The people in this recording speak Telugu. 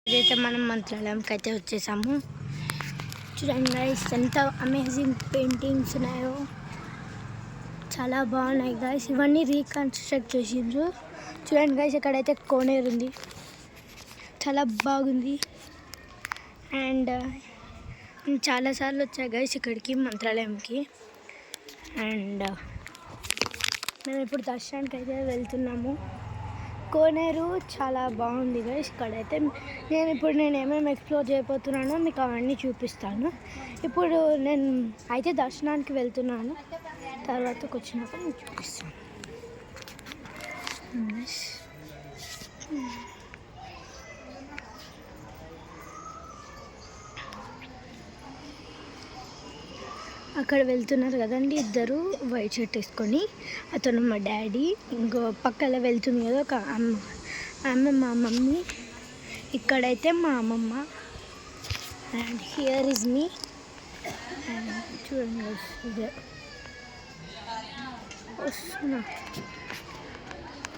ఇదైతే మనం మంత్రాలయంకి అయితే వచ్చేసాము. చూడండి గైస్ ఎంత అమేజింగ్ పెయింటింగ్స్ ఉన్నాయో, చాలా బాగున్నాయి గైస్. ఇవన్నీ రీకన్స్ట్రక్ట్ చేసిండ్రు. చూడండి గైస్ ఇక్కడైతే కోనేరు ఉంది, చాలా బాగుంది. అండ్ నేను చాలాసార్లు వచ్చాను గైస్ ఇక్కడికి మంత్రాలయంకి. అండ్ మేము ఇప్పుడు దర్శనానికి అయితే వెళ్తున్నాము. కోనేరు చాలా బాగుంది గైస్. ఇక్కడైతే నేను ఏమేమి ఎక్స్ప్లోర్ చేయబోతున్నానో మీకు అవన్నీ చూపిస్తాను. ఇప్పుడు నేను అయితే దర్శనానికి వెళ్తున్నాను, తర్వాతకు వచ్చినాక మీకు చూపిస్తాను. అక్కడ వెళ్తున్నారు కదండి ఇద్దరు వైట్ షర్ట్ వేసుకొని, అతను మా డాడీ, ఇంకో పక్కన వెళ్తుంది కదా ఒక ఆమె మా మమ్మీ, ఇక్కడైతే మా అమ్మమ్మ. And here is me. And చూడండి ఇదే వస్తున్నా.